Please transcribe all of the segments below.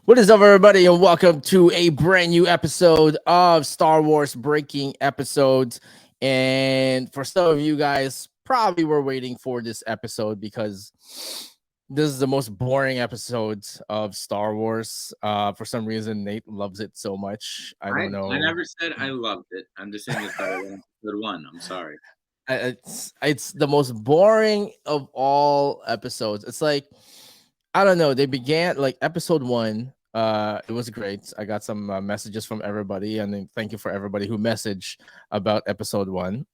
What is up, everybody, and welcome to a brand new episode of Star Wars Breaking Episodes. And for some of you guys, probably were waiting for this episode because this is the most boring episodes of Star Wars. For some reason, Nate loves it so much. I don't know. I never said I loved it. I'm just saying it's better than episode one. I'm sorry. It's the most boring of all episodes. It's like, I don't know. They began like episode one. It was great. I got some messages from everybody, and then thank you for everybody who messaged about episode one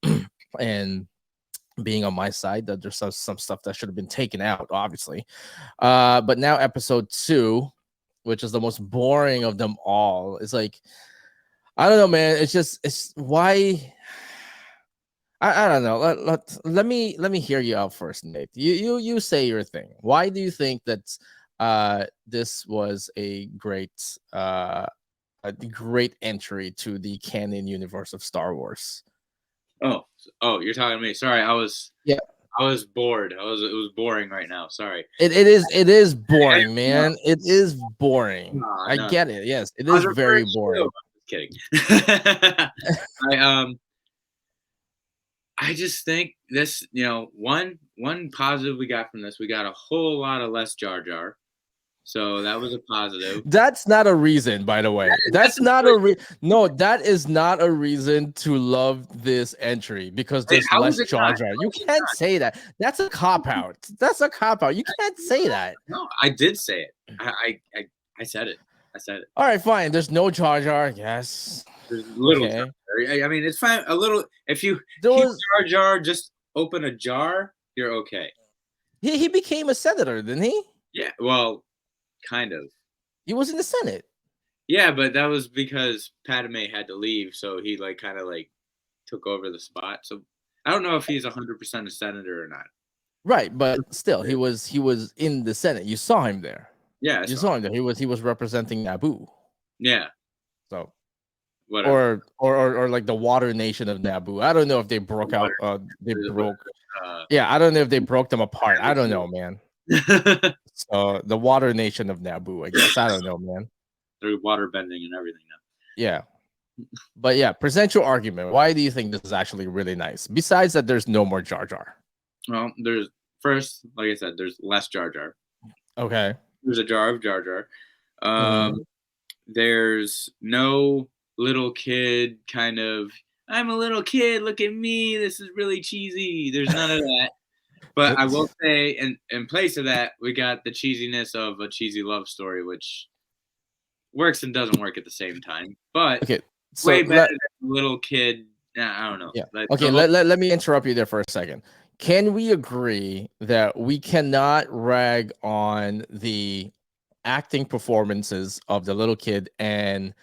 and being on my side. That there's some stuff that should have been taken out, obviously. But now episode two, which is the most boring of them all, is like, I don't know, man. It's why. I don't know. Let me hear you out first, Nate. You say your thing. Why do you think that this was a great entry to the canon universe of Star Wars? Oh, you're talking to me. Sorry, I was bored. It was boring right now. Sorry. It is boring, man. It is boring. I get it. Yes, it is very boring. Just kidding. I just think this, one positive we got from this, we got a whole lot of less Jar Jar. So that was a positive. That's not a reason, by the way. That's not a no. That is not a reason to love this entry because there's less Jar Jar. You can't say that. That's a cop out. That's a cop out. You can't say that. No, I did say it. I said it. I said it. All right, fine. There's no Jar Jar. Yes. There's little. Okay. Jar Jar. I mean, it's fine. A little. If you keep Jar Jar, just open a jar, you're okay. He became a senator, didn't he? Yeah. Well. Kind of. He was in the Senate. Yeah, but that was because Padme had to leave, so he kind of took over the spot. So I don't know if he's 100% a senator or not. Right, but still, he was in the Senate. You saw him there. Yeah, you saw him there. He was representing Naboo. Yeah. So. Whatever. Or like the water nation of Naboo. I don't know if they broke out. Yeah, I don't know if they broke them apart. I don't know, man. So the water nation of Naboo, I guess. I don't know, man. They're water bending and everything now. Yeah. But yeah, present your argument. Why do you think this is actually really nice? Besides that, there's no more Jar Jar. Well, there's first, like I said, there's less Jar Jar. Okay. There's a jar of Jar Jar. There's no little kid kind of, I'm a little kid, look at me, this is really cheesy. There's none of that. But I will say, in place of that, we got the cheesiness of a cheesy love story, which works and doesn't work at the same time. But okay, so way better than a little kid. I don't know. Yeah. Okay, let me interrupt you there for a second. Can we agree that we cannot rag on the acting performances of the little kid and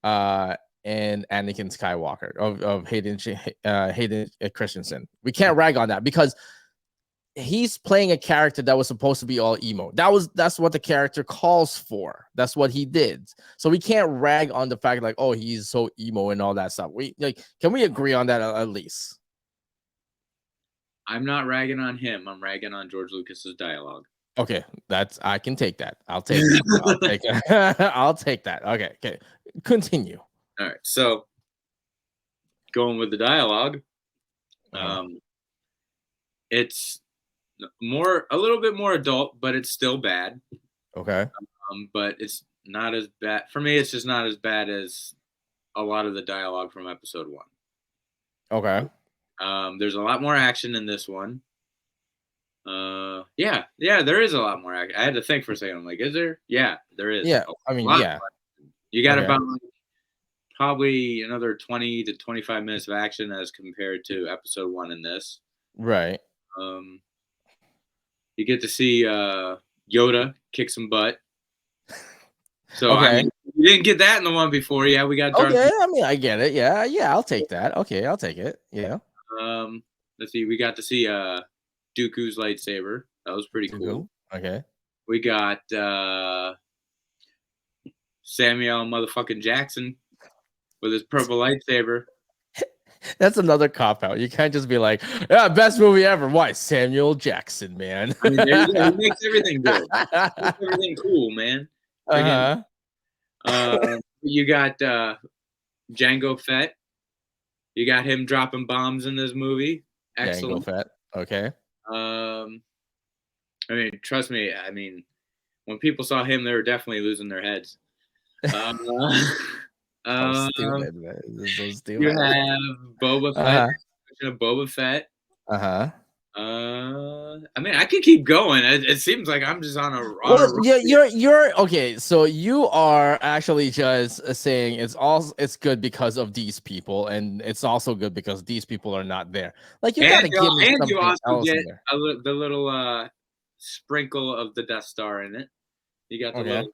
Anakin Skywalker of Hayden Christensen? We can't rag on that because he's playing a character that was supposed to be all emo. That's what the character calls for. That's what he did. So we can't rag on the fact oh, he's so emo and all that stuff. Can we agree on that at least? I'm not ragging on him. I'm ragging on George Lucas's dialogue. Okay, I can take that. I'll take that. I'll take that. Okay. Continue. All right. So going with the dialogue, it's a little bit more adult, but it's still bad. Okay. But it's not as bad for me. It's just not as bad as a lot of the dialogue from episode one. Okay. There's a lot more action in this one. Yeah, there is a lot more action. I had to think for a second. I'm like, is there? Yeah, there is. Yeah, I mean, yeah. You got about probably another 20 to 25 minutes of action as compared to episode one in this. Right. You get to see Yoda kick some butt. So okay. I mean, you didn't get that in the one before. Yeah, we got. Okay, I mean, I get it. Yeah, I'll take that. Okay, I'll take it. Yeah. Let's see. We got to see Dooku's lightsaber. That was pretty cool. Okay. We got Samuel motherfucking Jackson with his purple lightsaber. That's another cop out. You can't just be like, yeah, best movie ever. Why? Samuel Jackson, man. I mean, he makes everything good. He makes everything cool, man. You got Django Fett. You got him dropping bombs in this movie. Jango Excellent. Fett. Okay. Um, I mean, trust me. I mean, when people saw him, they were definitely losing their heads. Uh, So um, stupid, man. This is so you stupid. have Boba Fett. Uh-huh. Boba Fett. Uh-huh. I mean, I could keep going. It seems like I'm just on a Well, roll yeah, here. you're okay. So you are actually just saying it's good because of these people, and it's also good because these people are not there. Like you got to give me And you something also else in get there. the little sprinkle of the Death Star in it. You got the Okay. little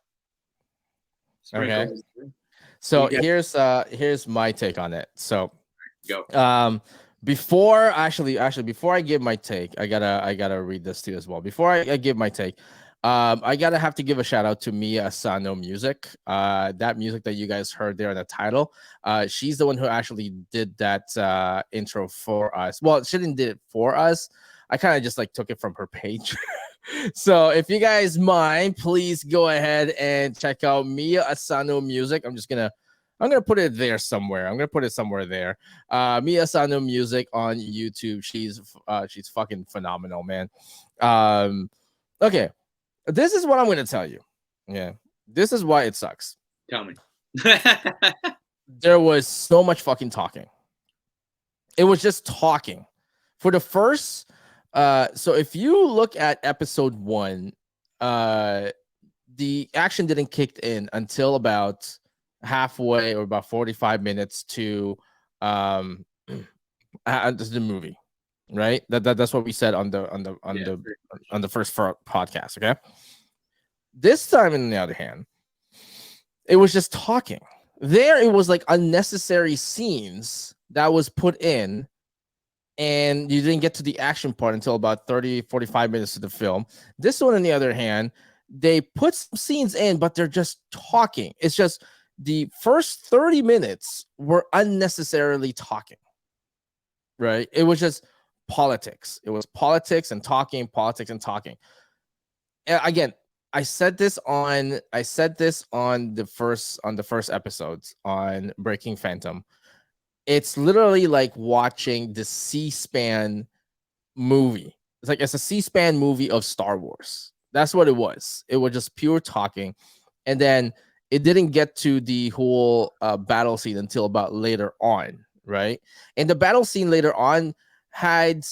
Okay. sprinkle. So You got here's my take on it. So go. um before actually before I give my take, I gotta read this too as well. Before I give my take, I gotta have to give a shout out to Mia Asano music. That music that you guys heard there in the title. She's the one who actually did that intro for us. Well, she didn't did it for us. I kind of just like took it from her page. So if you guys mind, please go ahead and check out Mia Asano music. I'm gonna put it there somewhere. I'm gonna put it somewhere there. Mia Asano music on YouTube. She's fucking phenomenal, man. Um, okay, this is what I'm gonna tell you. Yeah, this is why it sucks. Tell me. There was so much fucking talking. It was just talking for the first. So if you look at episode one, uh, the action didn't kick in until about halfway or about 45 minutes to the movie, right? That's what we said on the Yeah. on the first podcast. Okay, this time on the other hand, it was just talking. There, it was like unnecessary scenes that was put in, and you didn't get to the action part until about 30-45 minutes of the film. This one, on the other hand, they put some scenes in, but they're just talking. It's just the first 30 minutes were unnecessarily talking, right? It was just politics. It was politics and talking, politics and talking. And again, I said this on the first episodes on Breaking Phantom. It's literally like watching the C-SPAN movie. It's a C-SPAN movie of Star Wars. That's what it was. It was just pure talking, and then it didn't get to the whole battle scene until about later on, right? And the battle scene later on had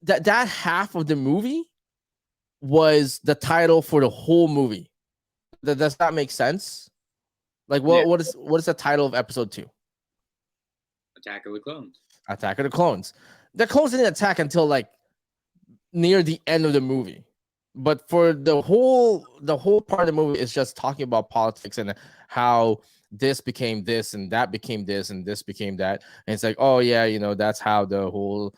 that half of the movie was the title for the whole movie. Does that make sense? Like, Yeah. what is the title of episode 2? Attack of the Clones. Attack of the Clones. The clones didn't attack until like near the end of the movie, but for the whole part of the movie is just talking about politics and how this became this and that became this and this became that. And it's like, oh yeah, that's how the whole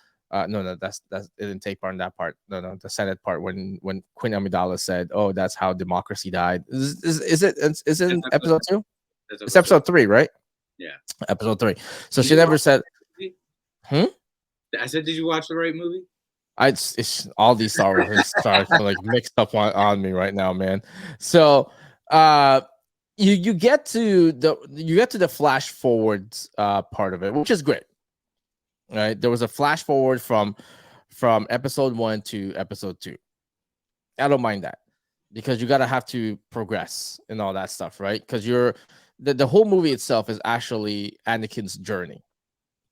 no, that's it didn't take part in that part. No, the Senate part when Queen Amidala said, oh, that's how democracy died. Is it That's in episode. episode 2? That's It's episode. episode 3, right? Yeah. Episode 3. So Did she you never watch said, the movie? hmm. I said, did you watch the right movie? It's all these Star Wars things start like mixed up on me right now, man. So uh you get to the flash forwards part of it, which is great. Right? There was a flash forward from episode 1 to episode 2. I don't mind that because you gotta have to progress and all that stuff, right? Because the whole movie itself is actually Anakin's journey.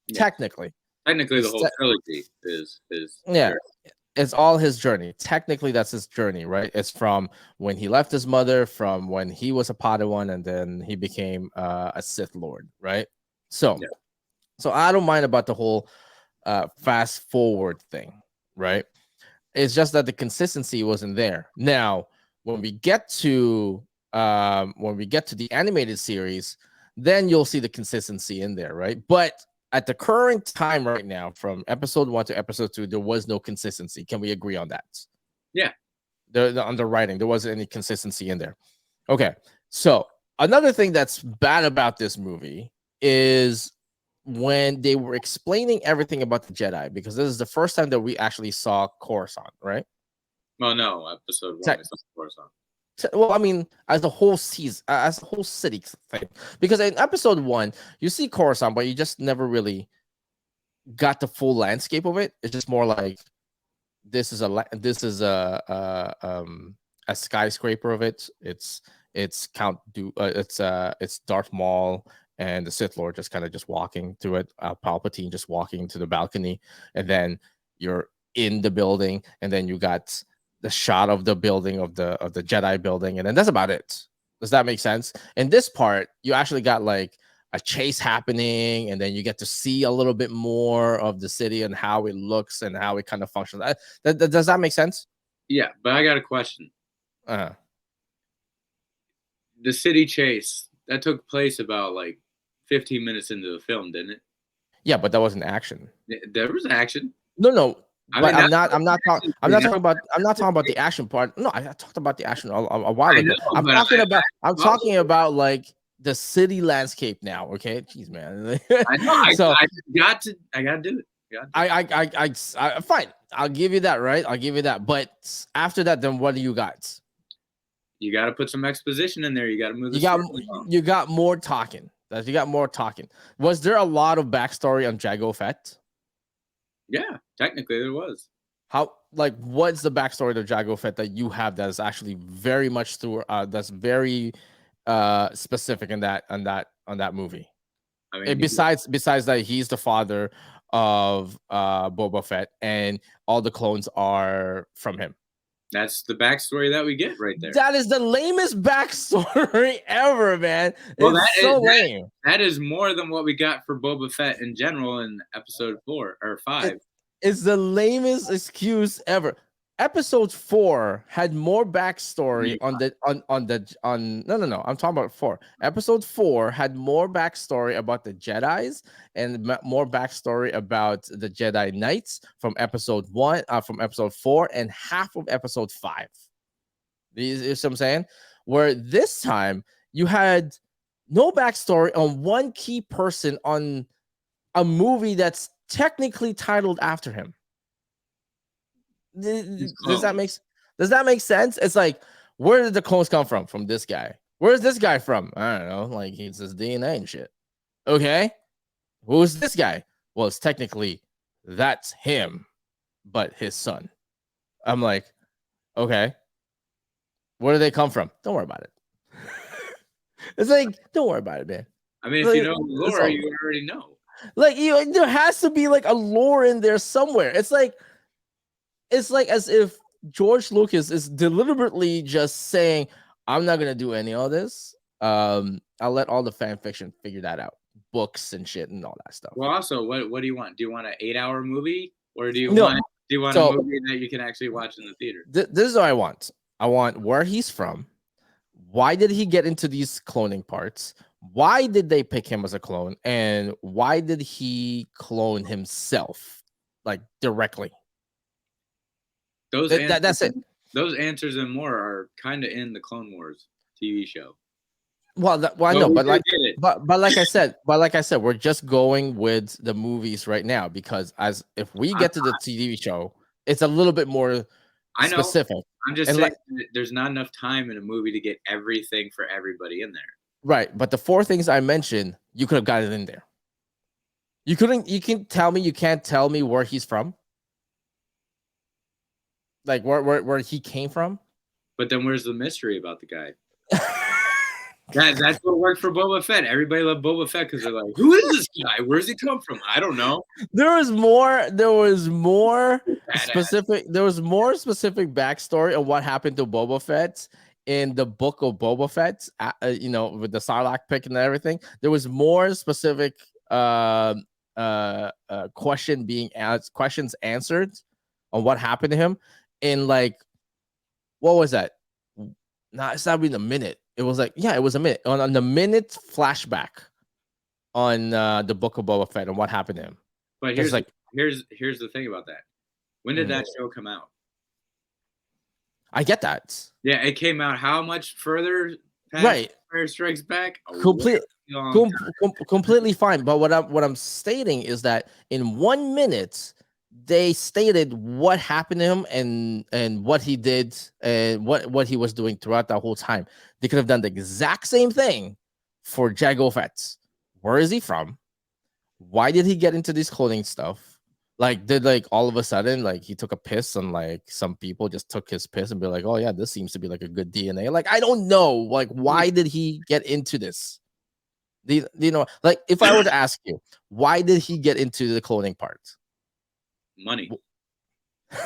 Yeah. Technically. Technically, the It's whole trilogy is yeah, it's all his journey. Technically, that's his journey, right? It's from when he left his mother, from when he was a Padawan, and then he became a Sith Lord, right? So, Yeah. so I don't mind about the whole fast forward thing, right? It's just that the consistency wasn't there. Now, when we get to the animated series, then you'll see the consistency in there, right? But at the current time right now, from episode 1 to episode 2, there was no consistency. Can we agree on that? Yeah. The underwriting, there wasn't any consistency in there. Okay. So another thing that's bad about this movie is when they were explaining everything about the Jedi, because this is the first time that we actually saw Coruscant, right? Well, no, episode one Tech, is of course on. Well, I mean, as a whole season, as a whole city thing, because in episode 1, you see Coruscant, but you just never really got the full landscape of it. It's just more like this is a skyscraper of it. It's it's Darth Maul and the Sith Lord just kind of just walking through it. Palpatine just walking to the balcony, and then you're in the building, and then you got the shot of the building of the Jedi building, and then that's about it. Does that make sense? In this part, you actually got like a chase happening, and then you get to see a little bit more of the city and how it looks and how it kind of functions. Does that make sense? Yeah, but I got a question. Uh, The city chase that took place about like 15 minutes into the film, didn't it? yeah, but that wasn't action. There was action. No, I but mean, I'm that's not. I'm not talking. action I'm for not him. talking about. I'm not talking about the action part. No, I talked about the action a while I ago. know, I'm but talking about. I'm well, talking about like the city landscape now. Okay, jeez, man. I know. So I got to. I got to do it. fine. I'll give you that. Right, I'll give you that. But after that, then what do you got? You got to put some exposition in there. You got to move the You got story along. you got more talking. You got more talking. Was there a lot of backstory on Jango Fett? Yeah, technically there was. How, like, what's the backstory to Jango Fett that you have that is actually very much through that's very specific in that on that movie? I And mean, besides that, he's the father of Boba Fett, and all the clones are from him. that's the backstory that we get right there. That is the lamest backstory ever, man. Well, It's so lame. That is more than what we got for Boba Fett in general in episode 4 or 5. It's the lamest excuse ever. Episode 4 had more backstory on no. I'm talking about 4. Episode 4 had more backstory about the Jedis and more backstory about the Jedi Knights from episode 1, from episode 4, and half of episode 5. These is what I'm saying. Where this time you had no backstory on one key person on a movie that's technically titled after him. Does that make sense? It's like, where did the clones come from? From this guy. Where's this guy from? I don't know. Like, he's his DNA and shit. Okay, who's this guy? Well, it's technically that's him, but his son. I'm like, okay, where do they come from? Don't worry about it. It's like, don't worry about it, man. I mean, if like, you know the lore, you already know. Like, there has to be like a lore in there somewhere. It's like as if George Lucas is deliberately just saying, I'm not gonna do any of this. I'll let all the fan fiction figure that out. Books and shit and all that stuff. Well, also, what do you want? Do you want an 8-hour movie, or do you want a movie that you can actually watch in the theater? This is what I want. I want where he's from. Why did he get into these cloning parts? Why did they pick him as a clone? And why did he clone himself, like, directly? That's it. Those answers and more are kind of in the Clone Wars TV show. Well, I know, but like I said, we're just going with the movies right now, because if we get to the TV show, it's a little bit more specific. I'm just saying there's not enough time in a movie to get everything for everybody in there. Right, but the 4 things I mentioned, you could have got it in there. You can't tell me where he's from. Like, where he came from. But then where's the mystery about the guy? That's what worked for Boba Fett. Everybody loved Boba Fett because they're like, who is this guy? Where's he come from? I don't know. There was more specific backstory of what happened to Boba Fett in the book of Boba Fett, with the Sarlacc pit and everything. There was more specific questions answered on what happened to him in, like, what was that? It's not even a minute. It was like, yeah, it was a minute. On the minute flashback on the book of Boba Fett and what happened to him. But here's the thing about that. When did that show come out? I get that. Yeah, it came out how much further past Empire Strikes Back? Completely fine. But what I'm stating is that in 1 minute, they stated what happened to him and what he did and what he was doing throughout that whole time. They could have done the exact same thing for Jago Fett. Where is he from? Why did he get into this clothing stuff? Like, did like all of a sudden, like he took a piss and like some people just took his piss and be like, oh yeah, this seems to be like a good DNA. Like, I don't know. Like, why did he get into this? Do you know, like if I were to ask you, why did he get into the clothing part? Money. Damn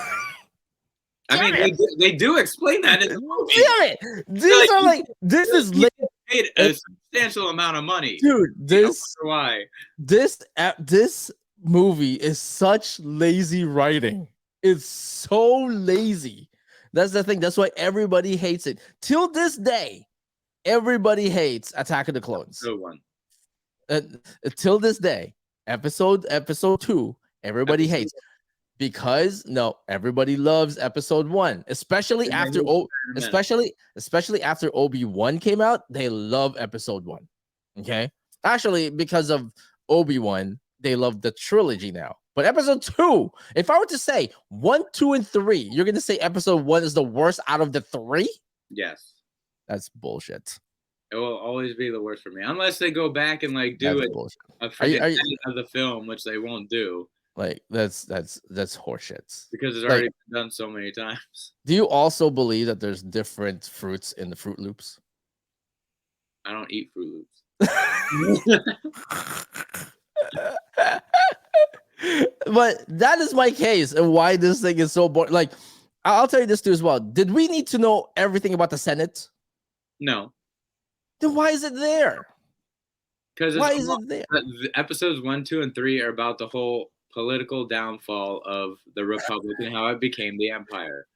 I mean, it. they do explain that in the movie. Damn it. These are like, this is he paid a substantial amount of money. Dude, why? This movie is such lazy writing. It's so lazy. That's the thing. That's why everybody hates it. Till this day, everybody hates Attack of the Clones. Good one. Till this day, episode 2, everybody hates because everybody loves episode 1, especially after Obi-Wan came out. They love episode 1. Okay, actually, because of Obi-Wan, they love the trilogy now. But episode 2, if I were to say 1, 2, and 3, you're gonna say episode 1 is the worst out of the 3? Yes, that's bullshit. It will always be the worst for me, unless they go back and like do a freaking edit of the film, which they won't do. Like that's horseshit. Because it's already been done so many times. Do you also believe that there's different fruits in the Fruit Loops? I don't eat Fruit Loops. But that is my case and why this thing is so boring. Like, I'll tell you this too as well. Did we need to know everything about the Senate? No. Then why is it there? Because why is it there? Episodes 1, 2, and 3 are about the whole political downfall of the Republic and how it became the Empire.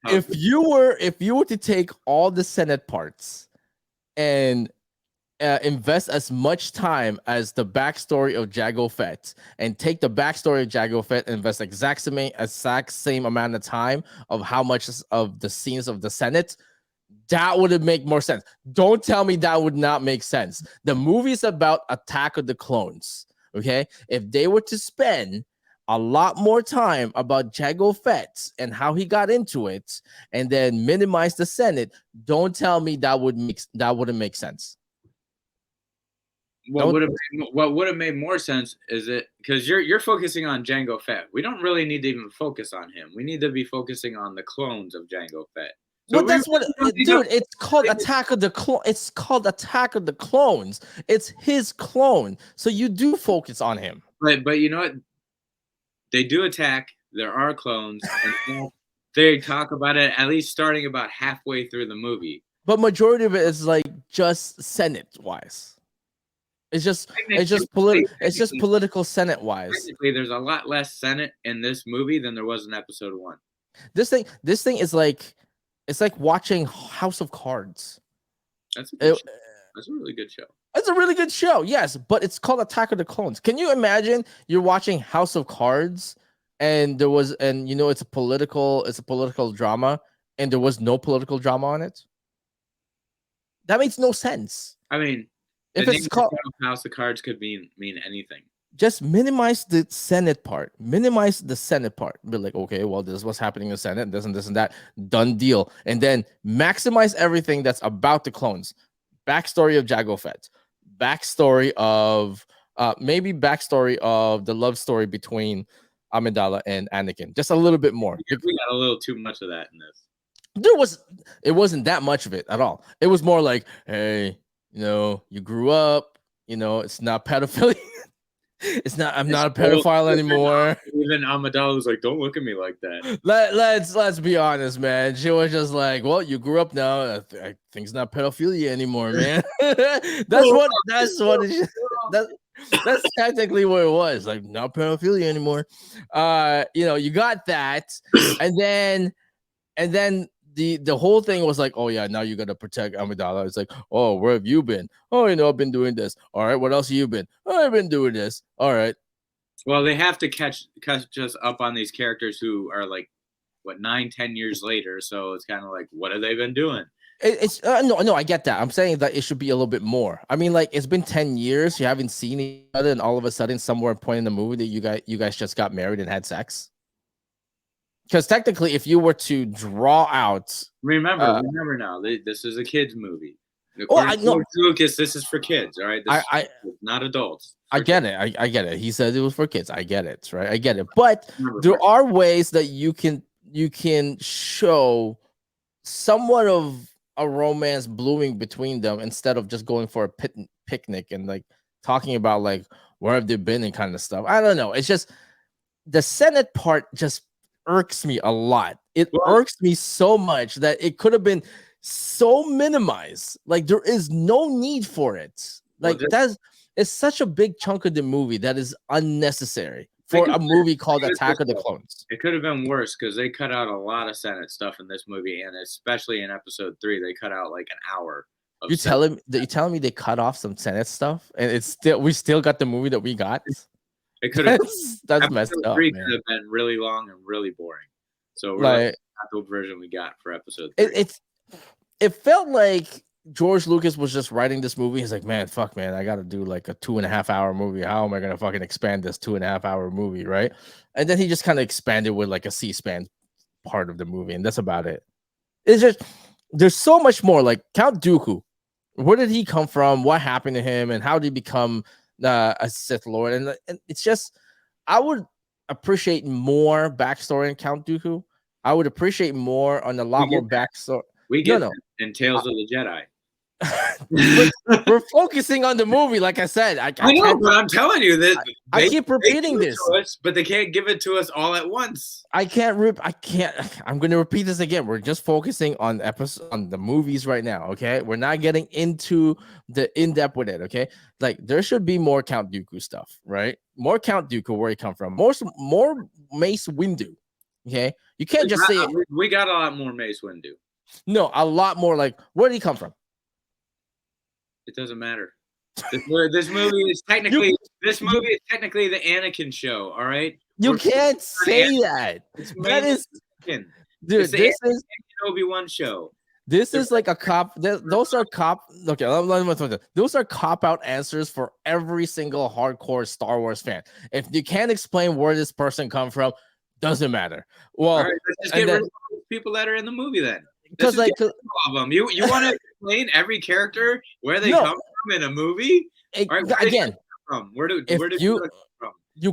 If you were to take all the Senate parts and invest as much time as the backstory of Jago Fett and take the backstory of Jago Fett and invest exact same amount of time of how much of the scenes of the Senate, that would make more sense. Don't tell me that would not make sense. The movie's about Attack of the Clones. Okay, if they were to spend a lot more time about Jago Fett and how he got into it, and then minimize the Senate, don't tell me that wouldn't make sense. What would have made more sense is it because you're focusing on Jango Fett. We don't really need to even focus on him. We need to be focusing on the clones of Jango Fett. So well, that's what, dude. It's called Attack of the Clone. It's called Attack of the Clones. It's his clone, so you do focus on him. But you know what? They do attack. There are clones. And they talk about it at least starting about halfway through the movie. But majority of it is like just Senate wise. It's just political Senate wise. Technically, there's a lot less Senate in this movie than there was in episode 1. This thing is like. It's like watching House of Cards. That's a really good show. It's a really good show, yes, but it's called Attack of the Clones. Can you imagine you're watching House of Cards and it's a political drama and there was no political drama on it? That makes no sense. I mean, if it's called House of Cards could mean anything. Just minimize the Senate part. Minimize the Senate part. Be like, okay, well, this is what's happening in the Senate, this and that. Done deal. And then maximize everything that's about the clones. Backstory of Jago Fett. Backstory of backstory of the love story between Amidala and Anakin. Just a little bit more. We got a little too much of that in this. It wasn't that much of it at all. It was more like, hey, you grew up, it's not pedophilia. It's not. I'm not a pedophile anymore. Even Amidala was like, "Don't look at me like that." Let's be honest, man. She was just like, "Well, you grew up now. I think it's not pedophilia anymore, man." That's technically what it was. Like, not pedophilia anymore. You got that, and then the whole thing was like, oh yeah, now you gotta protect Amidala. It's like, oh, where have you been? Oh, I've been doing this. All right, what else have you been? Oh, I've been doing this. All right. Well, they have to catch us up on these characters who are like, what, 9-10 years later. So it's kind of like, what have they been doing? It's no, I get that. I'm saying that it should be a little bit more. I mean, like it's been 10 years, you haven't seen each other, and all of a sudden, somewhere point in the movie that you guys just got married and had sex. Because technically, if you were to draw out, Remember now, this is a kids movie. oh, According I to know, George Lucas, this is for kids. All right, this I is I for kids, not adults. I For get kids. it. I get it. He said it was for kids. I get it, right? I get it. But Remember, there are ways that you can show somewhat of a romance blooming between them instead of just going for a picnic and like talking about like where have they been and kind of stuff. I don't know. It's just the Senate part just irks me a lot. It well, irks me so much that it could have been so minimized. Like there is no need for it. well, Like that's it's such a big chunk of the movie that is unnecessary think for of a movie think called of it this Attack of the way. Clones. It could have been worse because they cut out a lot of Senate stuff in this movie, and especially in episode 3, they cut out like an hour of Senate. You telling me they cut off some Senate stuff and it's still we still got the movie that we got? It could have That's messed episode up, 3 man. could have been really long and really boring. So we're Like at the version we got for episode 3. it felt like George Lucas was just writing this movie. He's like, man, fuck, man, I got to do like a 2.5 hour movie. How am I gonna fucking expand this 2.5 hour movie, right? And then he just kind of expanded with like a C-SPAN part of the movie, and that's about it. It's just there's so much more. Like Count Dooku, where did he come from? What happened to him, and how did he become a Sith Lord? And it's just I would appreciate more backstory in Count Dooku. I would appreciate more on a We lot more get that. backstory. We No, get no. that in Tales of the Jedi. we're focusing on the movie, like I said. I I know, can't. but I'm telling you that I keep they repeating give it this. to us, but they can't give it to us all at once. I can't. I can't. I'm going to repeat this again. We're just focusing on the movies right now. Okay, we're not getting into the in depth with it. Okay, like there should be more Count Dooku stuff, right? More Count Dooku, where he come from. More Mace Windu. Okay, you can't just say We got a lot more Mace Windu. no. A lot more. Like where did he come from? It doesn't matter. This movie is technically the Anakin show. All right, You can't say that. That is, Anakin. dude. This is Obi-Wan show. This is like a cop. Those are cop. Okay, those are cop out answers for every single hardcore Star Wars fan. If you can't explain where this person come from, doesn't matter. Well, all right, let's just get rid of all the people that are in the movie then. Because like all of them. You want to explain every character where they come from in a movie? All right, again, where do you come from? You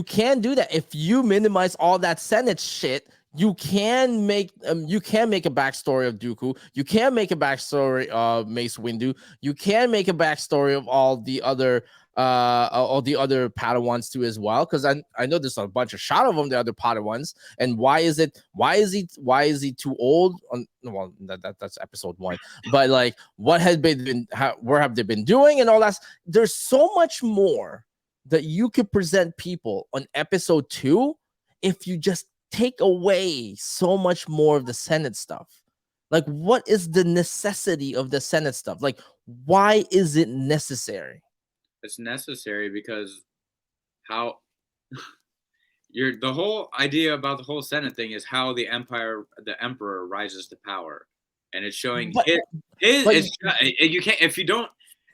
can do that if you minimize all that Senate shit. You can make a backstory of Dooku. You can make a backstory of Mace Windu. You can make a backstory of all the other Padawans too as well. Because I know there's a bunch of shot of them, the other Padawans. And why is he too old? Well, that's episode 1. But like, where have they been doing and all that? There's so much more that you could present people on episode 2 if you just take away so much more of the Senate stuff. Like, what is the necessity of the Senate stuff? Like, why is it necessary? It's necessary because the whole idea about the whole Senate thing is how the emperor rises to power, and it's showing you can't if you don't.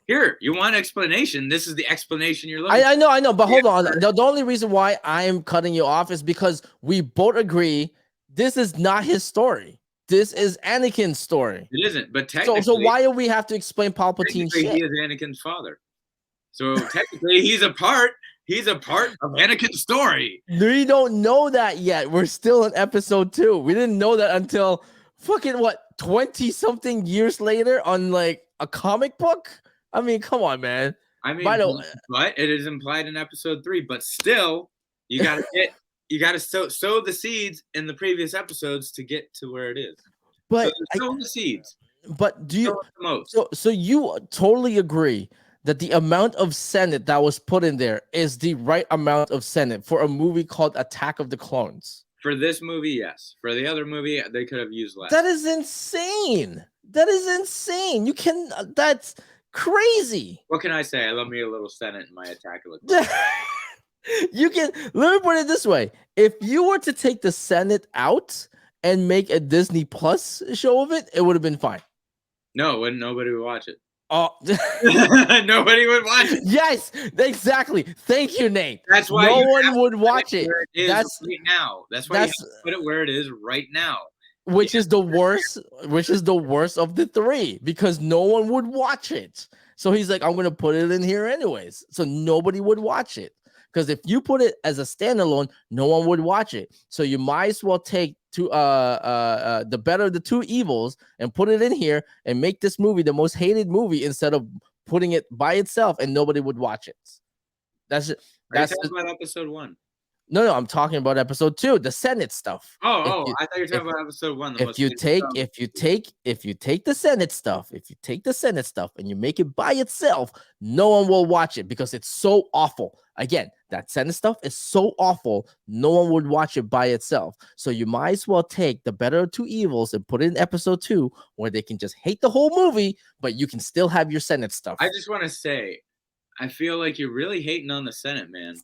Here, you want an explanation? This is the explanation you're looking for. I know, but hold on. The only reason why I'm cutting you off is because we both agree this is not his story. This is Anakin's story. It isn't, but technically, so why do we have to explain Palpatine's shit? He is Anakin's father. So technically, he's a part of Anakin's story. We don't know that yet. We're still in episode 2. We didn't know that until fucking 20-something years later on like a comic book. I mean, come on, man. I mean, but it is implied in episode 3. But still, you gotta sow the seeds in the previous episodes to get to where it is. But sow the seeds. But do you so you totally agree that the amount of Senate that was put in there is the right amount of Senate for a movie called Attack of the Clones? For this movie, yes. For the other movie, they could have used less. That is insane. You can. That's crazy. What can I say? I love me a little Senate in my Attack of the Clones. You can. Let me put it this way: if you were to take the Senate out and make a Disney Plus show of it, it would have been fine. No, when nobody would watch it. Oh, Nobody would watch it. yes, exactly. Thank you, Nate. That's why No you one have to would put it watch it. where it is That's right now. That's why you have that's to put it where it is right now. Yeah, which is the worst, which is the worst of the three because no one would watch it. So he's like, I'm gonna put it in here anyways. So nobody would watch it. Because if you put it as a standalone, no one would watch it. So you might as well take the better of the two evils and put it in here and make this movie the most hated movie instead of putting it by itself and nobody would watch it. That's Are you that's talking about episode 1? no, I'm talking about episode 2, the Senate stuff. If Oh, you I thought you were if talking about episode 1, the if most you hated take film. if you take the Senate stuff, if you take the Senate stuff and you make it by itself, no one will watch it because it's so awful. Again, that Senate stuff is so awful, no one would watch it by itself. So you might as well take the better of two evils and put it in episode 2 where they can just hate the whole movie, but you can still have your Senate stuff. I just want to say, I feel like you're really hating on the Senate, man.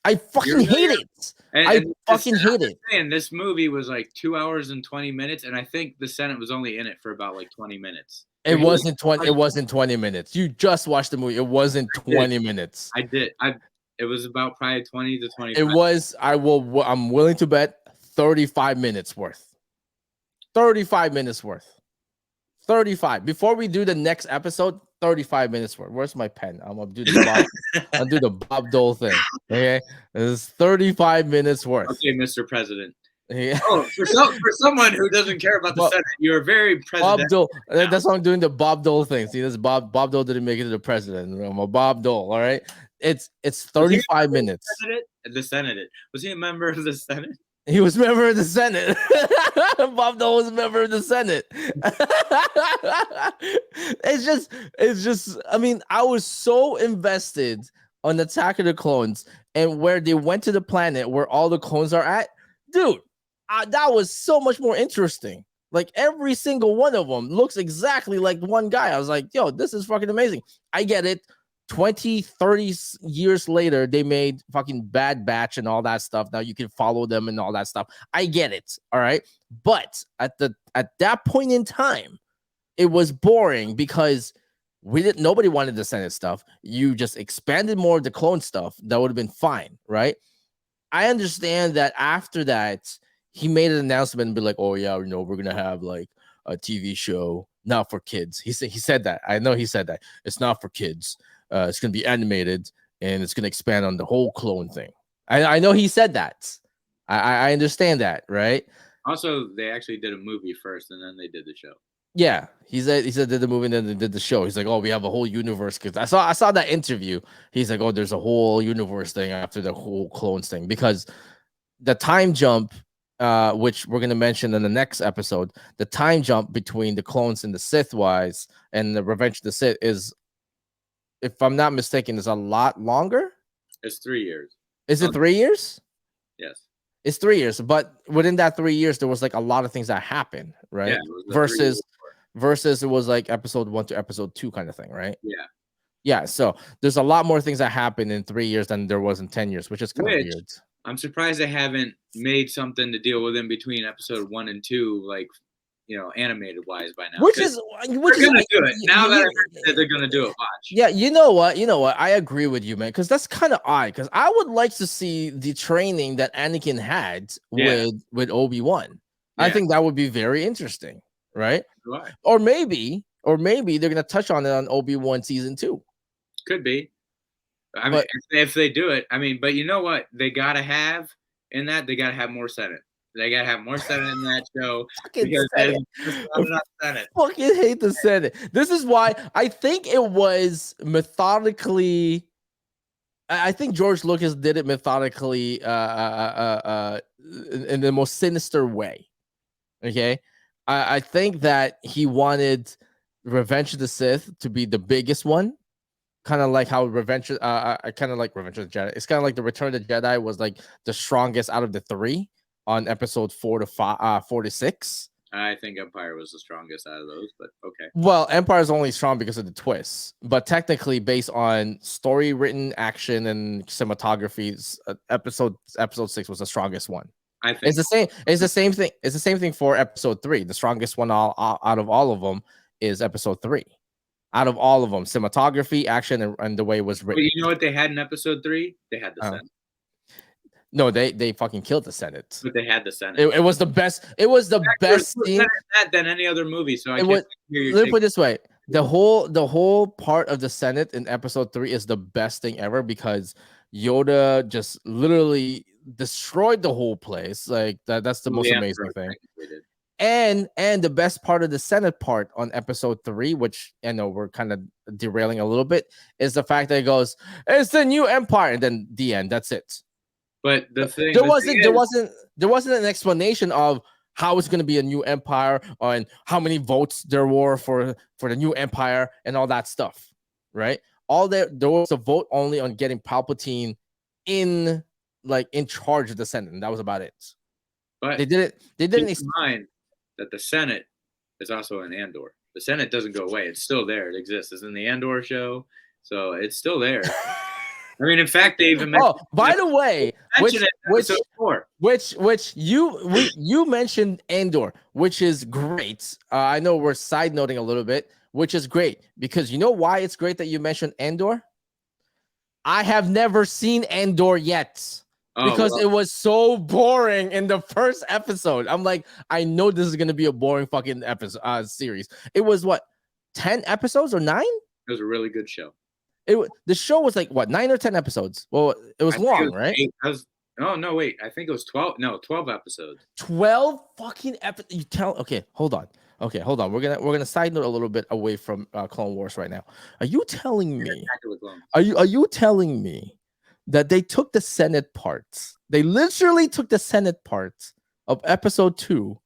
I fucking hate it. I fucking hate it. And this movie was like 2 hours and 20 minutes, and I think the Senate was only in it for about like 20 minutes. It wasn't 20. It wasn't 20 minutes. You just watched the movie. It wasn't 20 minutes. I did. It was about probably 20 to 25. It was. I'm willing to bet 35 minutes worth. 35 minutes worth. 35. Before we do the next episode, 35 minutes worth. Where's my pen? I'm gonna do the Bob. I'll do the Bob Dole thing. Okay, it's 35 minutes worth. Okay, Mr. President. Yeah. Oh, for someone who doesn't care about the Senate, you're very Bob presidential. Dole. That's why I'm doing the Bob Dole thing. See, this Bob Dole didn't make it to the president. I'm a Bob Dole. All right. It's 35 minutes. The Senate. Was he a member of the Senate? He was a member of the Senate. Bob Dole was a member of the Senate. It's just, I mean, I was so invested on Attack of the Clones and where they went to the planet where all the clones are at. Dude, that was so much more interesting. Like every single one of them looks exactly like one guy. I was like, yo, this is fucking amazing. I get it. 20, 30 years later, they made fucking Bad Batch and all that stuff. Now you can follow them and all that stuff. I get it. All right. But at that point in time, it was boring because nobody wanted the Senate stuff. You just expanded more of the clone stuff. That would have been fine, right? I understand that after that, he made an announcement and be like, oh yeah, we're gonna have like a TV show, not for kids. He said that. I know he said that. It's not for kids. It's going to be animated and it's going to expand on the whole clone thing. I know he said that. I understand that, right? Also, they actually did a movie first and then they did the show. Yeah, he said did the movie and then they did the show. He's like, oh, we have a whole universe because I saw that interview. He's like, oh, there's a whole universe thing after the whole clones thing because the time jump, which we're gonna mention in the next episode, the time jump between the clones and the Sith wise and the Revenge of the Sith is, if I'm not mistaken, is a lot longer. It's 3 years. Is it 3 years? Yes. It's 3 years, but within that 3 years, there was like a lot of things that happened, right? Yeah, versus it was like episode 1 to episode 2 kind of thing, right? Yeah. Yeah. So there's a lot more things that happened in 3 years than there was in 10 years, which is kind of weird. I'm surprised they haven't made something to deal with in between episode 1 and 2, like, animated wise by now. Which is gonna do it now that I heard that they're gonna do it. Watch. Yeah, you know what? I agree with you, man. Because that's kind of odd. Because I would like to see the training that Anakin had with Obi-Wan. Yeah. I think that would be very interesting, right? Right. Or maybe they're gonna touch on it on Obi-Wan season 2. Could be. I mean, if they do it, I mean, but you know what? They gotta have in that. They gotta have more Senate. They gotta have more Senate in that show because there's not enough Senate. Fucking hate the Senate. This is why I think it was methodically. I think George Lucas did it methodically, in the most sinister way. Okay, I think that he wanted Revenge of the Sith to be the biggest one. Kind of like how Revenge of the Jedi. It's kind of like the Return of the Jedi was like the strongest out of the 3 on episode 4 to 6. I think Empire was the strongest out of those, but okay. Well, Empire is only strong because of the twists, but technically based on story written action and cinematography, episode 6 was the strongest one. I think it's the same thing. It's the same thing for episode 3. The strongest one out of all of them is episode 3. Out of all of them, cinematography, action, and the way it was But written. you know what they had in episode 3? They had the Senate. No, they fucking killed the Senate. But they had the Senate. It was the best. It was the best scene than any other movie. So I it can't was, hear your let me take. put it this way. The whole part of the Senate in episode 3 is the best thing ever because Yoda just literally destroyed the whole place. Like that's the most amazing thing. And the best part of the Senate part on episode 3, which I know we're kind of derailing a little bit, is the fact that it goes, it's the new empire, and then the end. That's it. But the thing there wasn't an explanation of how it's going to be a new empire and how many votes there were for the new empire and all that stuff, right? There was a vote only on getting Palpatine in charge of the Senate, and that was about it. But they didn't keep in mind that the Senate is also in Andor. The Senate doesn't go away; it's still there. It exists. It's in the Andor show, so it's still there. I mean, in fact, they even mentioned. Oh, by the way, which you mentioned Andor, which is great. I know we're side noting a little bit, which is great because you know why it's great that you mentioned Andor. I have never seen Andor yet because it was so boring in the first episode. I'm like, I know this is gonna be a boring fucking episode series. It was what 10 episodes or 9? It was a really good show. The show was like what 9 or 10 episodes. Well, it was long, right? Oh no, wait. I think it was 12. No, 12 episodes. 12 fucking episodes. Okay, hold on. We're gonna side note a little bit away from Clone Wars right now. Are you telling me? Are you telling me that they took the Senate parts? They literally took the Senate parts of episode 2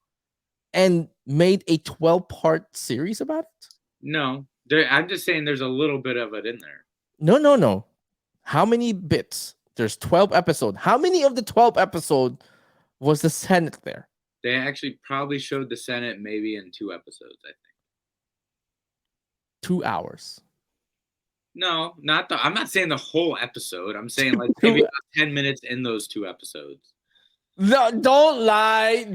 and made a 12-part series about it? No, I'm just saying there's a little bit of it in there. No. How many bits? There's 12 episodes. How many of the 12 episodes was the Senate there? They actually probably showed the Senate maybe in 2 episodes, I think. 2 hours. No, I'm not saying the whole episode. I'm saying like maybe 10 minutes in those 2 episodes. No, don't lie.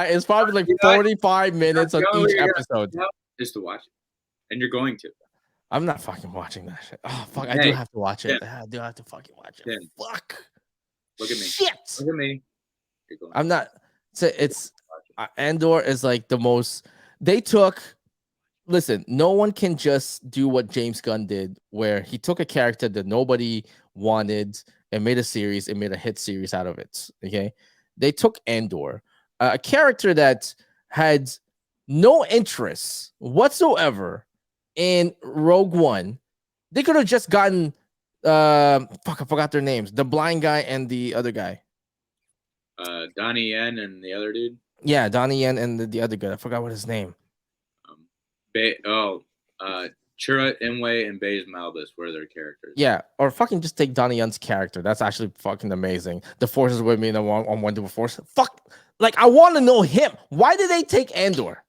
It's probably like 45 minutes on each episode. Just to watch it. And you're going to. I'm not fucking watching that shit. Oh, fuck. I do have to watch it. I do have to fucking watch it. Fuck. Look at me. Shit. Look at me. I'm not. It's Andor is like the most. They took. Listen, no one can just do what James Gunn did, where he took a character that nobody wanted and made a series and made a hit series out of it. Okay. They took Andor, a character that had no interest whatsoever in Rogue One. They could have just gotten I forgot their names. The blind guy and the other guy. Donnie Yen and the other dude. Yeah, Donnie Yen and the other guy. I forgot what his name. Chirrut Imwe and Baze Malbus were their characters. Yeah, or fucking just take Donnie Yen's character. That's actually fucking amazing. The Force is with me and on one to Force. Fuck, like I want to know him. Why did they take Andor?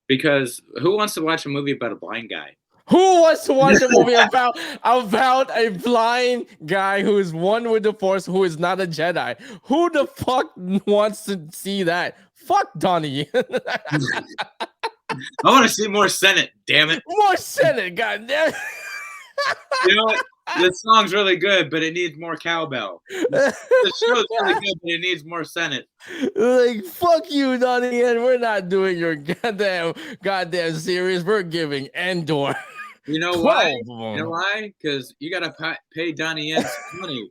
Because who wants to watch a movie about a blind guy? Who wants to watch a movie about a blind guy who is one with the Force, who is not a Jedi? Who the fuck wants to see that? Fuck Donnie. I want to see more Senate, damn it. More Senate, goddamn. You know what? The song's really good, but it needs more cowbell. The show's really good, but it needs more Senate. Like, fuck you, Donnie, and we're not doing your goddamn series. We're giving Andor. You know why? You know why? Because you gotta pay Donnie Yen some money.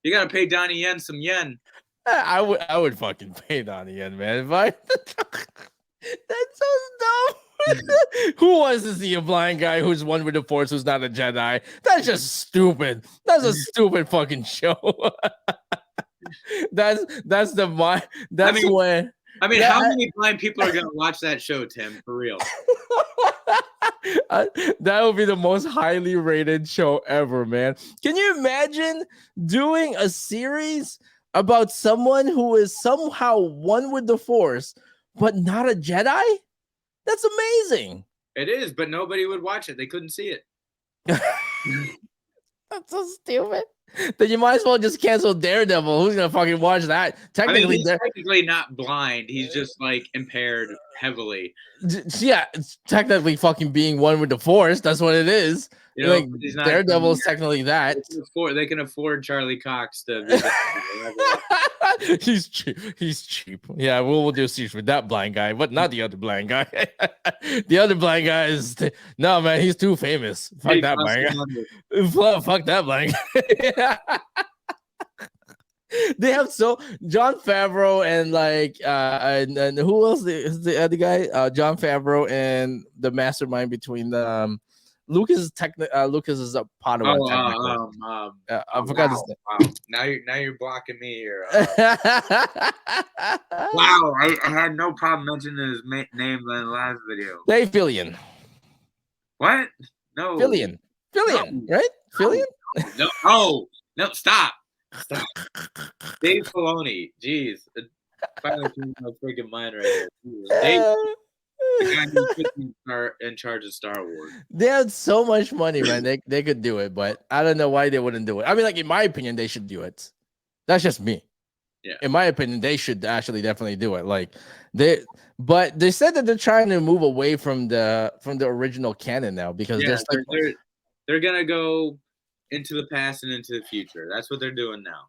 You gotta pay Donnie Yen some yen. I would fucking pay Donnie Yen, man. That's so dumb. Who wants to see a blind guy who's one with the Force who's not a Jedi? That's just stupid. That's a stupid fucking show. How many blind people are gonna watch that show, Tim? For real. That would be the most highly rated show ever, man. Can you imagine doing a series about someone who is somehow one with the Force but not a Jedi? That's amazing. It is, but nobody would watch it. They couldn't see it. That's so stupid. Then you might as well just cancel Daredevil. Who's gonna fucking watch that? Technically, he's technically not blind. He's just like impaired heavily. Yeah, it's technically fucking being one with the Force. That's what it is. You know, Like he's not Daredevil is technically that. They can afford Charlie Cox to be He's cheap. He's cheap. Yeah, we'll do seats with that blind guy, but not the other blind guy. The other blind guy is no man. He's too famous. Fuck that blind guy. Fuck that blind guy. They have so John Favreau and and who else is the other guy? John Favreau and the mastermind between the Lucas is Lucas is a Padawan technically. I forgot his name. Wow. Now you're blocking me here. Wow, I had no problem mentioning his name in the last video. Dave Fillion. What? No. Fillion, right? Fillion? No, stop. Dave Filoni. Jeez. Finally changed my freaking mind right there. Dave, the guy who's in charge of Star Wars. They had so much money, man. They could do it, but I don't know why they wouldn't do it. I mean, like in my opinion, they should do it. That's just me. Yeah. In my opinion, they should actually definitely do it. But they said that they're trying to move away from the original canon now because they're gonna go into the past and into the future. That's what they're doing now.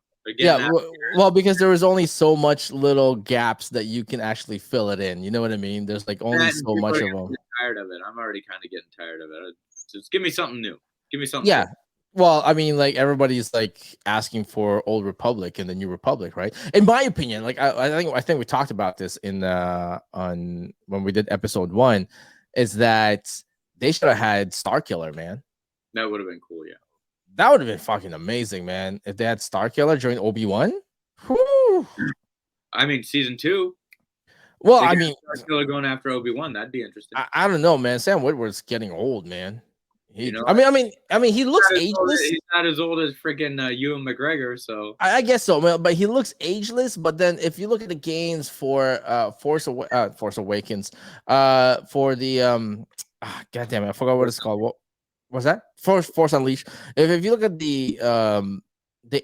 Well, because there was only so much little gaps that you can actually fill it in. You know what I mean? There's like only so much of them. Tired of it. I'm already kind of getting tired of it. Just give me something new. Give me something. Yeah. New. Well, I mean, like everybody's like asking for Old Republic and the New Republic, right? In my opinion, like I think we talked about this in on when we did episode 1, is that they should have had Starkiller, man. That would have been cool, yeah. That would have been fucking amazing, man. If they had Starkiller during Obi-Wan. I mean, season 2. Well, I mean, Starkiller going after Obi-Wan, that'd be interesting. I don't know, man. Sam Witwer's getting old, man. I mean, he looks ageless. He's not as old as freaking Ewan McGregor, so I guess so, but he looks ageless. But then, if you look at the gains for Force Awakens, for the God damn it, I forgot what it's called. What was that? Force Unleashed. If you look at the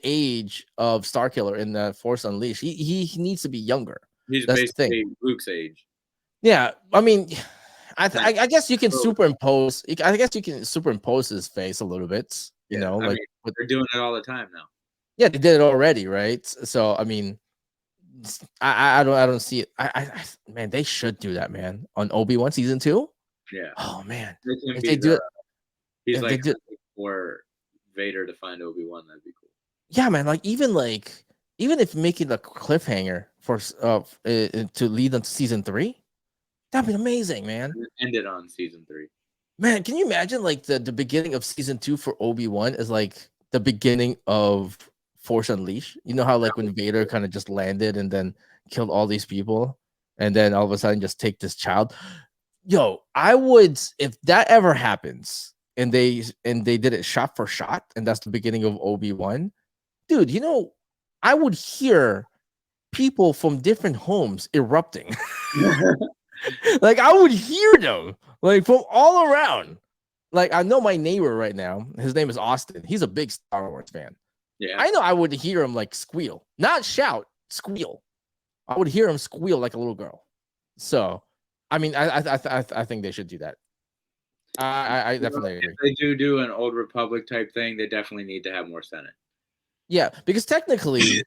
age of Starkiller in the Force Unleashed, he needs to be younger. He's basically Luke's age. Yeah, I mean. I guess you can superimpose. I guess you can superimpose his face a little bit. You know, like they're doing it all the time now. Yeah, they did it already, right? So I mean, I don't see it. Man, they should do that, man. On Obi-Wan season 2. Yeah. Oh man, if they do it, he's like for Vader to find Obi-Wan. That'd be cool. Yeah, man. Like even if making a cliffhanger for to lead on to season 3. That'd be amazing, man. Ended on season 3. Man, can you imagine like the beginning of season 2 for Obi-Wan is like the beginning of Force Unleashed? You know how like when Vader kind of just landed and then killed all these people and then all of a sudden just take this child. Yo, I would, if that ever happens and they did it shot for shot and that's the beginning of Obi-Wan, dude, you know, I would hear people from different homes erupting. Like I would hear them like from all around. Like I know my neighbor right now. His name is Austin. He's a big Star Wars fan. Yeah, I know I would hear him like squeal, not shout, squeal. I would hear him squeal like a little girl. So, I mean, I think they should do that. I definitely agree. If they do an Old Republic type thing, they definitely need to have more Senate. Yeah, because technically.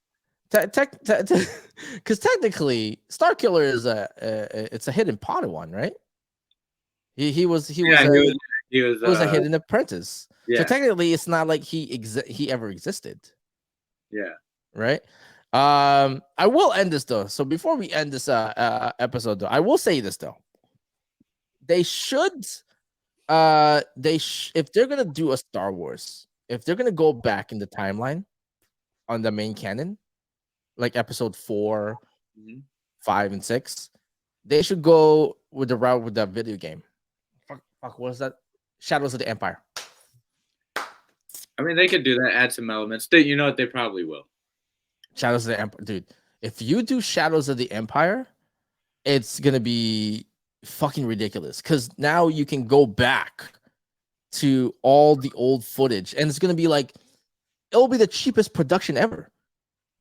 Because technically, Starkiller is it's a hidden Padawan, right? He was a hidden apprentice. Yeah. So technically, it's not like he ever existed. Yeah. Right. I will end this though. So before we end this episode, though, I will say this though. They should, if they're gonna do a Star Wars, if they're gonna go back in the timeline on the main canon. Like episode 4, 5, and 6, they should go with the route with that video game. Fuck, what is that? Shadows of the Empire. I mean, they could do that, add some elements. You know what? They probably will. Shadows of the Empire, dude. If you do Shadows of the Empire, it's gonna be fucking ridiculous. Because now you can go back to all the old footage, and it's gonna be like, it'll be the cheapest production ever.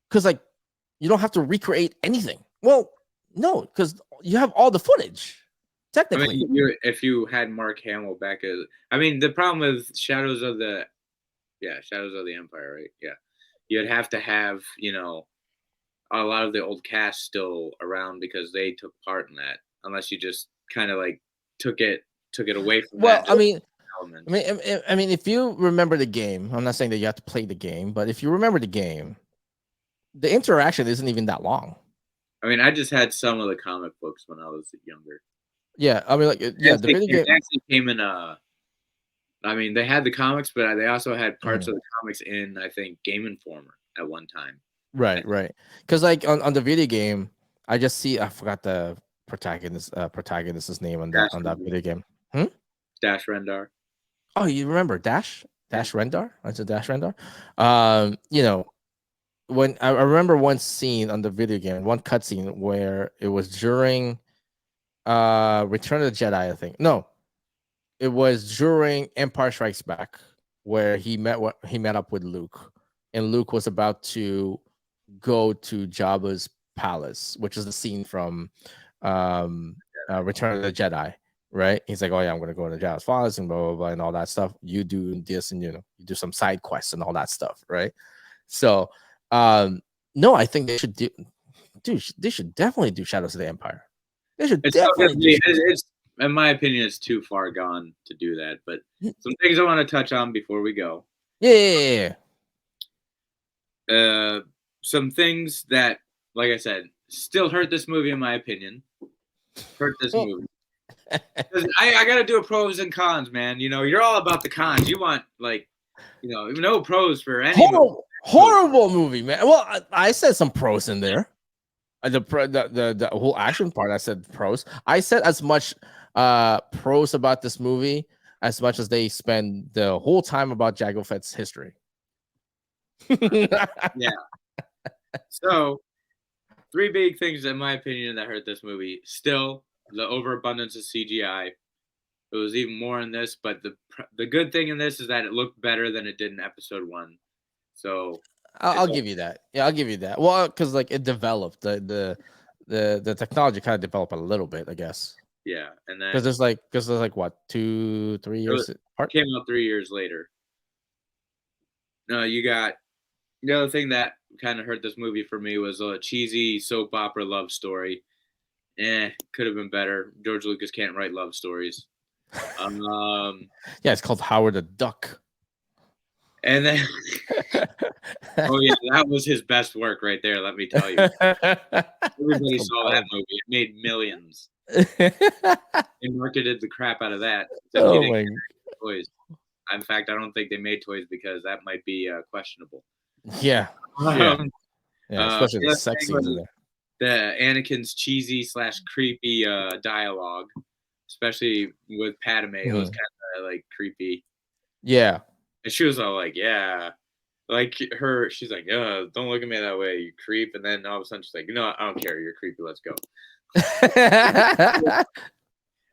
Because like. You don't have to recreate anything. Well, No, because you have all the footage. I Technically. mean, if you had Mark Hamill back as, I mean, the problem with Shadows of the Empire, right? Yeah, you'd have to have a lot of the old cast still around because they took part in that, unless you just kind of like took it away from Well, that I mean, element. if you remember the game, I'm not saying that you have to play the game, but if you remember the game, the interaction isn't even that long. I mean, I just had some of the comic books when I was younger. Yeah, I mean, like, yeah, the video They game. actually came in. I mean, they had the comics, but they also had parts Mhm. of the comics in, I think, Game Informer at one time. Right, right. Because like on the video game, I just see I forgot the protagonist's name on Dash that Rendar. video game. Hmm? Dash Rendar. Oh, you remember Yeah. Dash Rendar? It's a Dash Rendar. When I remember one scene on the video game, one cutscene where it was during Return of the Jedi, I think. No, it was during Empire Strikes Back, where he met up with Luke, and Luke was about to go to Jabba's palace, which is the scene from um Return of the Jedi, right? He's like, "Oh yeah, I'm gonna go to Jabba's palace and blah blah blah and all that stuff. You do this and you do some side quests and all that stuff, right?" So, no, I think they should they should definitely do Shadows of the Empire. They should It's still definitely gonna do. be. It's in my opinion, it's too far gone to do that. But some things I want to touch on before we go. Yeah, yeah, Uh, some things that, like I said, still hurt this movie in my opinion. Hurt this yeah. movie. 'Cause I got to do a pros and cons, man. You're all about the cons. You want no pros for any movie. Horrible movie, man. Well, I said some pros in there. The whole action part, I said pros. I said as much pros about this movie as much as they spend the whole time about Jango Fett's history. Yeah. So, three big things in my opinion that hurt this movie. Still, the overabundance of CGI. It was even more in this, but the good thing in this is that it looked better than it did in episode 1. So, I'll it's all, give you that. Yeah, I'll give you that. Well, because like it developed the technology kind of developed a little bit, I guess. yeah, and Because then there's like what 2 3 it years apart. came out 3 years later. No, you got the other thing that kind of hurt this movie for me was a cheesy soap opera love story. Could have been better. George Lucas can't write love stories. Um, Yeah, it's called Howard the Duck. and then oh yeah, that was his best work right there. Let me tell you, everybody saw that movie. It made millions. They marketed the crap out of that. Except he Oh didn't my. get toys. In fact, I don't think they made toys because that might be questionable. Yeah, yeah, Um, yeah. Especially the the other sex thing scenes in was there. the Anakin's cheesy / creepy dialogue, especially with Padme. It was Mhm. kind of like creepy, Yeah. and she was all like, "Yeah." Like she's like, don't look at me that way, you creep. And then all of a sudden she's like, no, I don't care, you're creepy, let's go.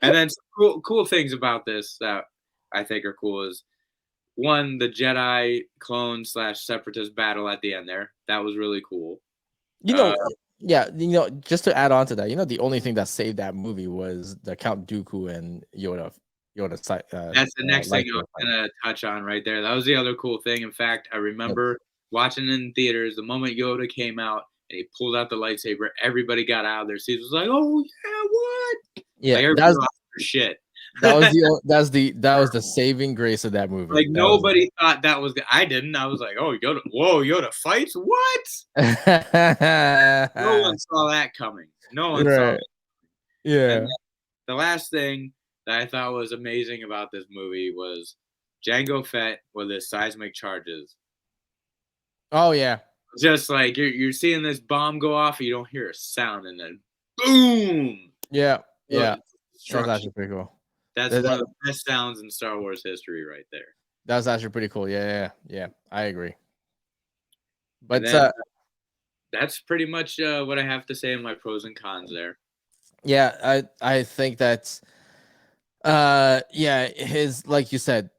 And then some cool things about this that I think are cool is one, the Jedi clone / separatist battle at the end there. That was really cool. you Uh, know, yeah, just to add on to that, the only thing that saved that movie was the Count Dooku and Yoda that's the next thing I lightsaber was fight. gonna touch on right there. That was the other cool thing. In fact, I remember watching in theaters the moment Yoda came out and he pulled out the lightsaber. Everybody got out of their seats. Was like, "Oh yeah, what?" Yeah, Like everybody lost their shit. that was the saving grace of that movie. Like nobody thought that was. I didn't. I was like, "Oh, Yoda! Whoa, Yoda fights! What?" No one saw that coming. No one saw Right. it. And Yeah. the last thing that I thought was amazing about this movie was Jango Fett with his seismic charges. Oh yeah. Just like you're seeing this bomb go off, and you don't hear a sound, and then boom! Yeah. Yeah. That's Destruction. actually pretty cool. That's That, one of that, the best sounds in Star Wars history, right there. that was actually pretty cool. Yeah. I agree. And But then that's pretty much what I have to say in my pros and cons there. yeah, I think that's yeah, his like you said,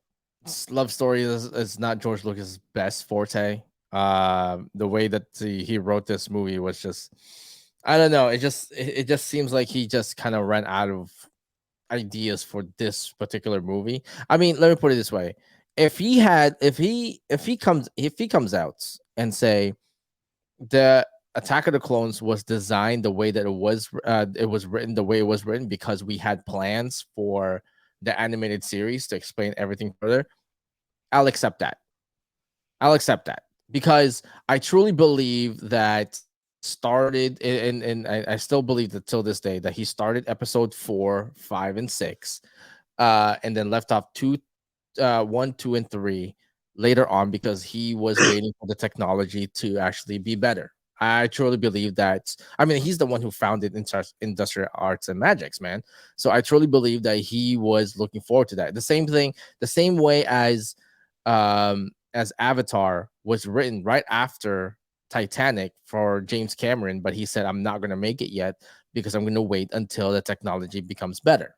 love story is not George Lucas' best forte. The way that he wrote this movie was just I don't know. It just seems like he just kind of ran out of ideas for this particular movie. I mean, let me put it this way: if he comes out and say the Attack of the Clones was designed the way that it was written the way it was written because we had plans for the animated series to explain everything further, I'll accept that. I'll accept that because I truly believe that he started, and I still believe that till this day that he started episode 4, 5, and 6, and then left off 1, 2, and 3 later on because he was waiting for the technology to actually be better. I truly believe that. I mean, he's the one who founded industrial arts and magics, man. So I truly believe that he was looking forward to that. The same thing, the same way as Avatar was written right after Titanic for James Cameron, but he said I'm not going to make it yet because I'm going to wait until the technology becomes better.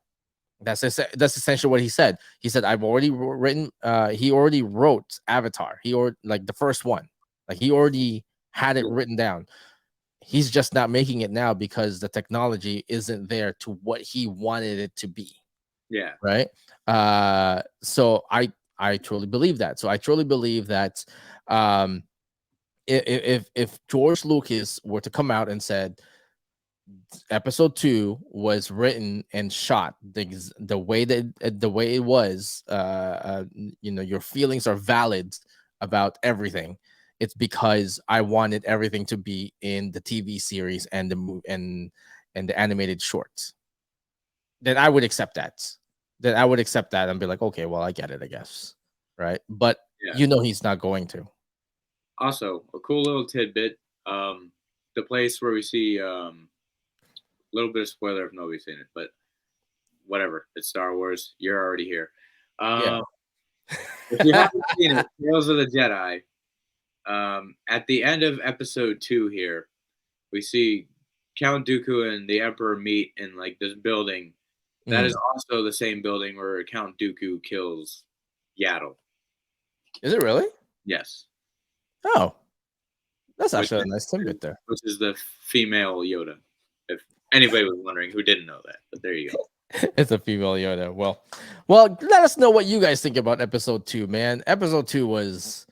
That's essentially what he said. He said I've already written. He already wrote Avatar. He or like the first one, like he already had it Yeah. written down. He's just not making it now because the technology isn't there to what he wanted it to be. Yeah. Right. So I truly believe that. So I truly believe that um, if George Lucas were to come out and said episode 2 was written and shot the way that the way it was you know, your feelings are valid about everything, it's because I wanted everything to be in the TV series and the and the animated shorts, then I would accept that. Then I would accept that and be like, okay, well, I get it, I guess. Right. But Yeah. you know he's not going to. Also, a cool little tidbit. Um, the place where we see a little bit of spoiler if nobody's seen it, but whatever. It's Star Wars. You're already here. Yeah. Um, if you haven't seen it, Tales of the Jedi. At the end of episode 2 here, we see Count Dooku and the Emperor meet in like this building. That is Mm. also the same building where Count Dooku kills Yaddle. Is it really? Yes, Oh, that's which actually a is, nice tidbit there. which is the female Yoda. If anybody was wondering who didn't know that, but there you go. It's a female Yoda. Well, let us know what you guys think about episode 2, man. Episode 2 was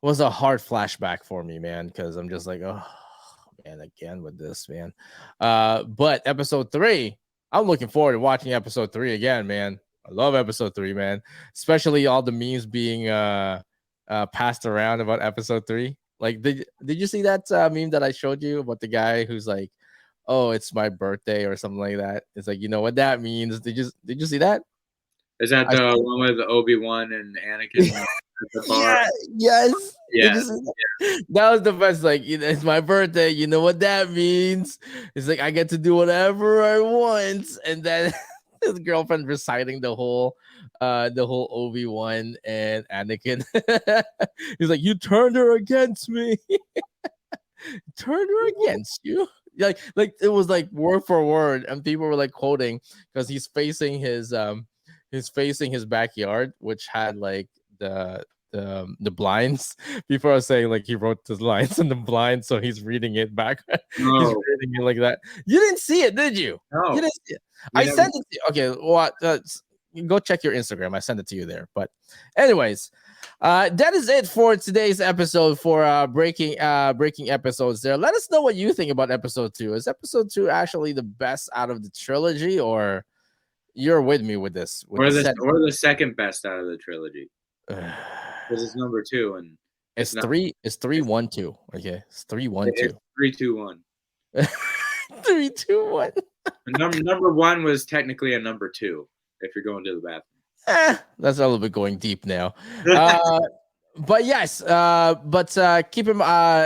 a hard flashback for me, man, because I'm just like, oh man, again with this, man. But episode 3, I'm looking forward to watching episode 3 again, man. I love episode 3, man. Especially all the memes being passed around about episode 3. Like, did you see that meme that I showed you about the guy who's like, oh, it's my birthday or something like that? It's like, you know what that means? Did you see that? Is that I the one with Obi-Wan and Anakin at the bar? Yeah, yes. Did Yeah, you see that? That was the best. Like, it's my birthday. You know what that means? It's like I get to do whatever I want, and then his girlfriend reciting the whole Obi-Wan and Anakin. He's like, "You turned her against me. Turned her against you." Like it was like word for word, and people were like quoting because he's facing his backyard, which had like the blinds. People are saying like he wrote the lines in the blinds, so he's reading it back. He's no, reading it like that. You didn't see it, did you? You no, didn't see it. we I never. sent it to you. Okay, what? Go check your Instagram. I sent it to you there. But, anyways, that is it for today's episode for breaking episodes there. Let us know what you think about episode 2. Is episode 2 actually the best out of the trilogy, or you're with me with this with We're the the set? we're the second best out of the trilogy because it's number 2, and it's It's not. it's three It's, one two. Okay, it's three one it's two. 3, 2, 1. 3, 2, 1. Number 1 was technically a number 2 if you're going to the That's a little bit going deep now. bathroom. But yes, keep him.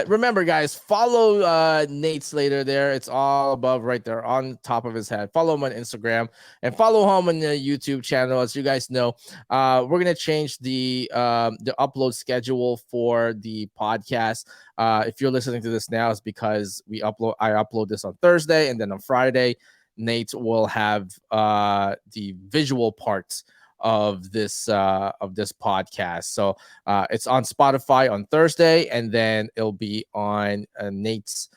Remember, guys, follow Nate Slater there. It's all above right there on top of his head. Follow him on Instagram and follow him on the YouTube channel. As you guys know, we're gonna change the upload schedule for the podcast. If you're listening to this now, it's because I upload this on Thursday, and then on Friday, Nate will have the visual parts of this podcast. So it's on Spotify on Thursday, and then it'll be on Nate's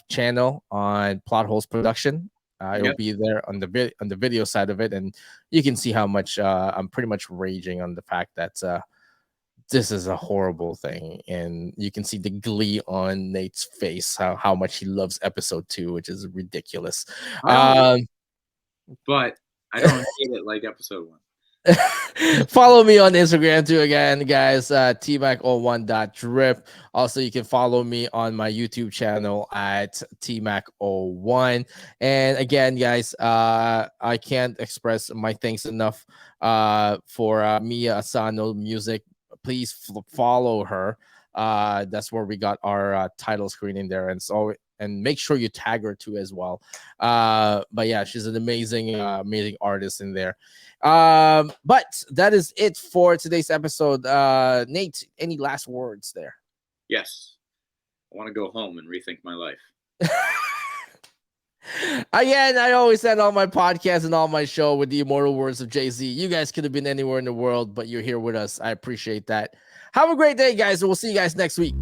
channel on Plot Holes Production. It'll Yep. be there on on the video side of it, and you can see how much I'm pretty much raging on the fact that this is a horrible thing, and you can see the glee on Nate's face, how much he loves episode 2, which is ridiculous. I don't, Um, but I don't hate it like episode 1. Follow me on Instagram too, again, guys. Tmac01.drip. Also, you can follow me on my YouTube channel at Tmac01. And again, guys, I can't express my thanks enough for Mia Asano Music. Please follow her. That's where we got our title screen in there, and so, and make sure you tag her too as well. But yeah, she's an amazing artist in there. But that is it for today's episode. Nate, any last words there? Yes. I want to go home and rethink my life. Again, I always end all my podcasts and all my show with the immortal words of Jay-Z. You guys could have been anywhere in the world, but you're here with us. I appreciate that. Have a great day, guys, and we'll see you guys next week.